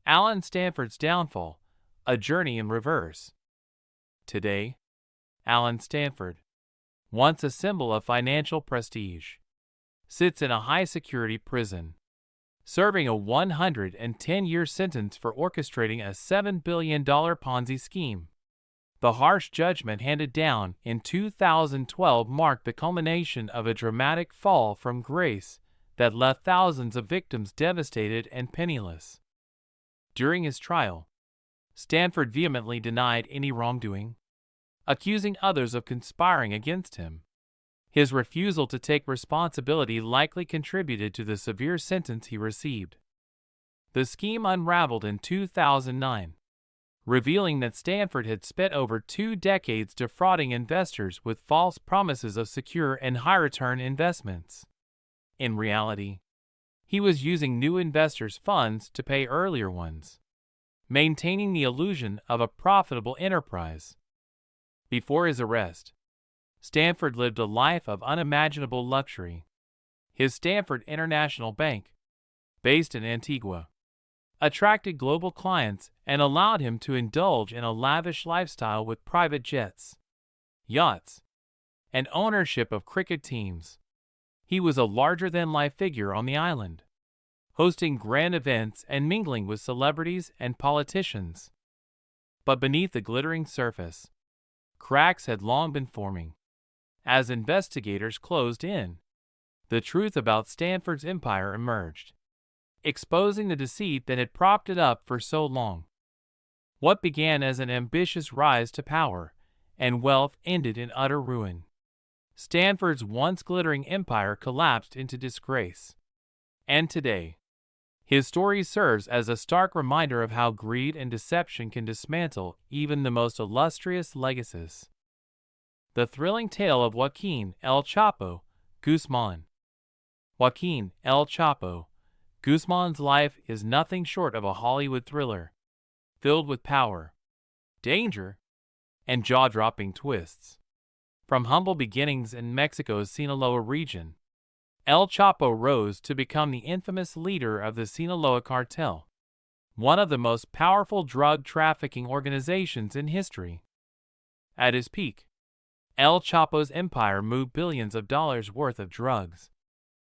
Alan Stanford's downfall, a journey in reverse. Today, Alan Stanford, once a symbol of financial prestige, sits in a high-security prison, serving a 110-year sentence for orchestrating a $7 billion Ponzi scheme. The harsh judgment handed down in 2012 marked the culmination of a dramatic fall from grace that left thousands of victims devastated and penniless. During his trial, Stanford vehemently denied any wrongdoing, accusing others of conspiring against him. His refusal to take responsibility likely contributed to the severe sentence he received. The scheme unraveled in 2009, revealing that Stanford had spent over 2 decades defrauding investors with false promises of secure and high-return investments. In reality, he was using new investors' funds to pay earlier ones, maintaining the illusion of a profitable enterprise. Before his arrest, Stanford lived a life of unimaginable luxury. His Stanford International Bank, based in Antigua, attracted global clients and allowed him to indulge in a lavish lifestyle with private jets, yachts, and ownership of cricket teams. He was a larger-than-life figure on the island, hosting grand events and mingling with celebrities and politicians. But beneath the glittering surface, cracks had long been forming. As investigators closed in, the truth about Stanford's empire emerged, exposing the deceit that had propped it up for so long. What began as an ambitious rise to power and wealth ended in utter ruin. Stanford's once glittering empire collapsed into disgrace. And today, his story serves as a stark reminder of how greed and deception can dismantle even the most illustrious legacies. The thrilling tale of Joaquin El Chapo Guzman. Joaquin El Chapo Guzman's life is nothing short of a Hollywood thriller, filled with power, danger, and jaw-dropping twists. From humble beginnings in Mexico's Sinaloa region, El Chapo rose to become the infamous leader of the Sinaloa cartel, one of the most powerful drug trafficking organizations in history. At his peak, El Chapo's empire moved billions of dollars worth of drugs,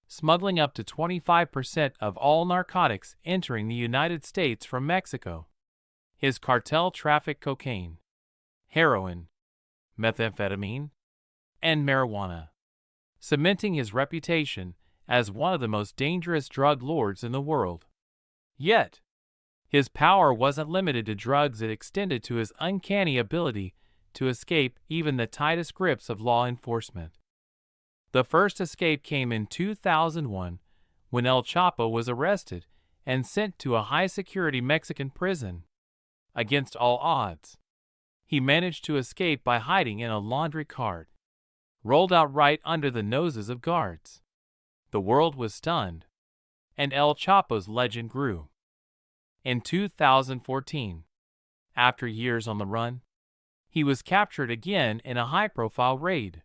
smuggling up to 25% of all narcotics entering the United States from Mexico. His cartel trafficked cocaine, heroin, methamphetamine, and marijuana, cementing his reputation as one of the most dangerous drug lords in the world. Yet, his power wasn't limited to drugs. It extended to his uncanny ability to escape even the tightest grips of law enforcement. The first escape came in 2001 when El Chapo was arrested and sent to a high-security Mexican prison. Against all odds, he managed to escape by hiding in a laundry cart, rolled out right under the noses of guards. The world was stunned, and El Chapo's legend grew. In 2014, after years on the run, he was captured again in a high-profile raid.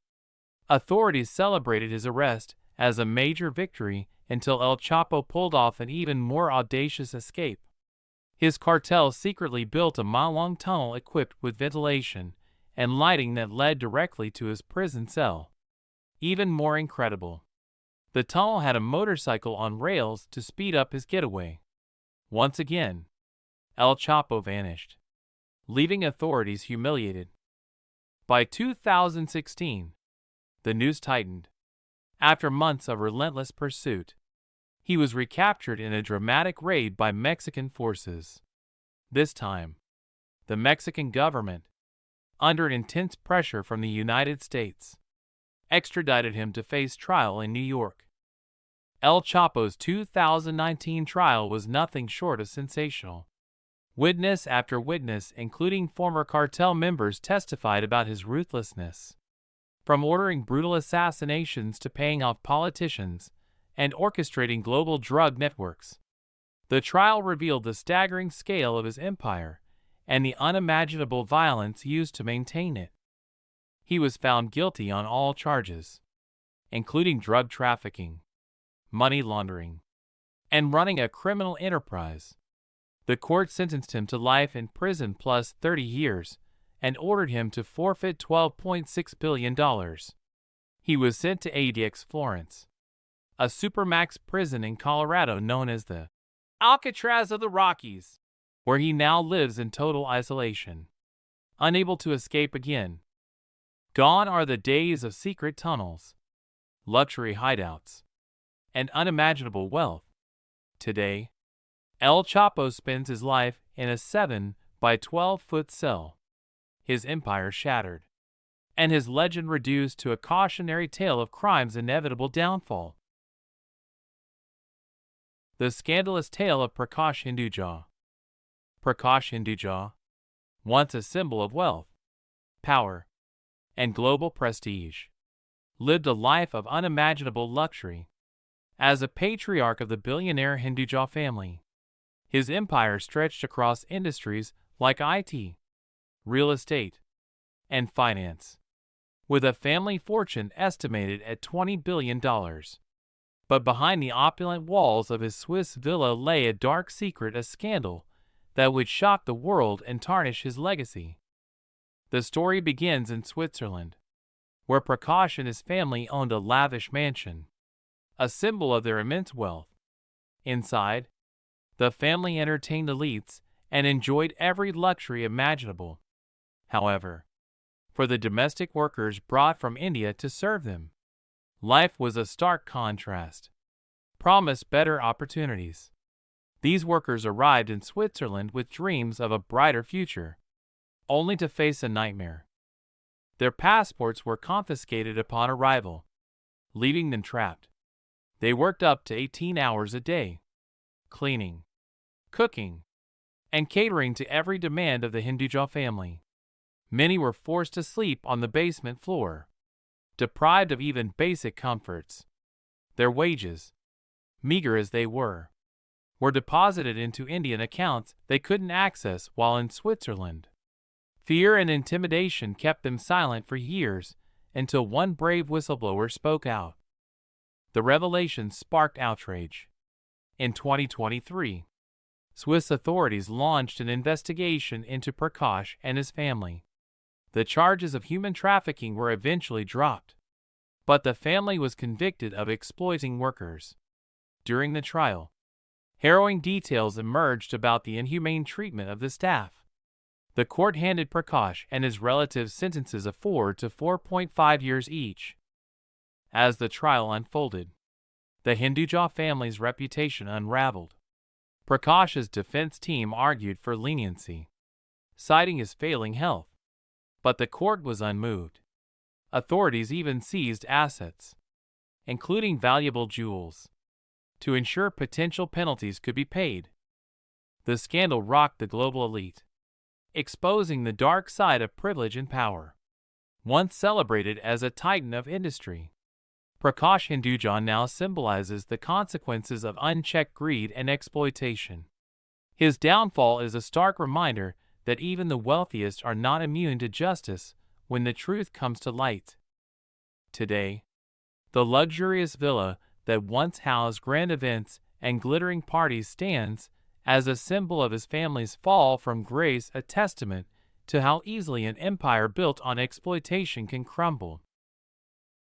Authorities celebrated his arrest as a major victory until El Chapo pulled off an even more audacious escape. His cartel secretly built a mile-long tunnel equipped with ventilation and lighting that led directly to his prison cell. Even more incredible, the tunnel had a motorcycle on rails to speed up his getaway. Once again, El Chapo vanished, leaving authorities humiliated. By 2016, the news tightened. After months of relentless pursuit, he was recaptured in a dramatic raid by Mexican forces. This time, the Mexican government, under intense pressure from the United States, extradited him to face trial in New York. El Chapo's 2019 trial was nothing short of sensational. Witness after witness, including former cartel members, testified about his ruthlessness. From ordering brutal assassinations to paying off politicians and orchestrating global drug networks, the trial revealed the staggering scale of his empire and the unimaginable violence used to maintain it. He was found guilty on all charges, including drug trafficking, money laundering, and running a criminal enterprise. The court sentenced him to life in prison plus 30 years and ordered him to forfeit $12.6 billion. He was sent to ADX Florence, a supermax prison in Colorado known as the Alcatraz of the Rockies, where he now lives in total isolation, unable to escape again. Gone are the days of secret tunnels, luxury hideouts, and unimaginable wealth. Today, El Chapo spends his life in a 7 by 12-foot cell, his empire shattered, and his legend reduced to a cautionary tale of crime's inevitable downfall. The scandalous tale of Prakash Hinduja. Prakash Hinduja, once a symbol of wealth, power, and global prestige, lived a life of unimaginable luxury. As a patriarch of the billionaire Hinduja family, his empire stretched across industries like IT, real estate, and finance, with a family fortune estimated at $20 billion. But behind the opulent walls of his Swiss villa lay a dark secret, a scandal that would shock the world and tarnish his legacy. The story begins in Switzerland, where Prakash and his family owned a lavish mansion, a symbol of their immense wealth. Inside, the family entertained elites and enjoyed every luxury imaginable. However, for the domestic workers brought from India to serve them, life was a stark contrast. Promised better opportunities. These workers arrived in Switzerland with dreams of a brighter future, only to face a nightmare. Their passports were confiscated upon arrival, leaving them trapped. They worked up to 18 hours a day, cleaning, cooking, and catering to every demand of the Hinduja family. Many were forced to sleep on the basement floor, deprived of even basic comforts. Their wages, meager as they were deposited into Indian accounts they couldn't access while in Switzerland. Fear and intimidation kept them silent for years until one brave whistleblower spoke out. The revelation sparked outrage. In 2023, Swiss authorities launched an investigation into Prakash and his family. The charges of human trafficking were eventually dropped, but the family was convicted of exploiting workers. During the trial, harrowing details emerged about the inhumane treatment of the staff. The court handed Prakash and his relatives sentences of 4 to 4.5 years each. As the trial unfolded, the Hinduja family's reputation unraveled. Prakash's defense team argued for leniency, citing his failing health, but the court was unmoved. Authorities even seized assets, including valuable jewels, to ensure potential penalties could be paid. The scandal rocked the global elite, exposing the dark side of privilege and power. Once celebrated as a titan of industry, Prakash Hinduja now symbolizes the consequences of unchecked greed and exploitation. His downfall is a stark reminder that even the wealthiest are not immune to justice when the truth comes to light. Today, the luxurious villa that once housed grand events and glittering parties stands as a symbol of his family's fall from grace, a testament to how easily an empire built on exploitation can crumble.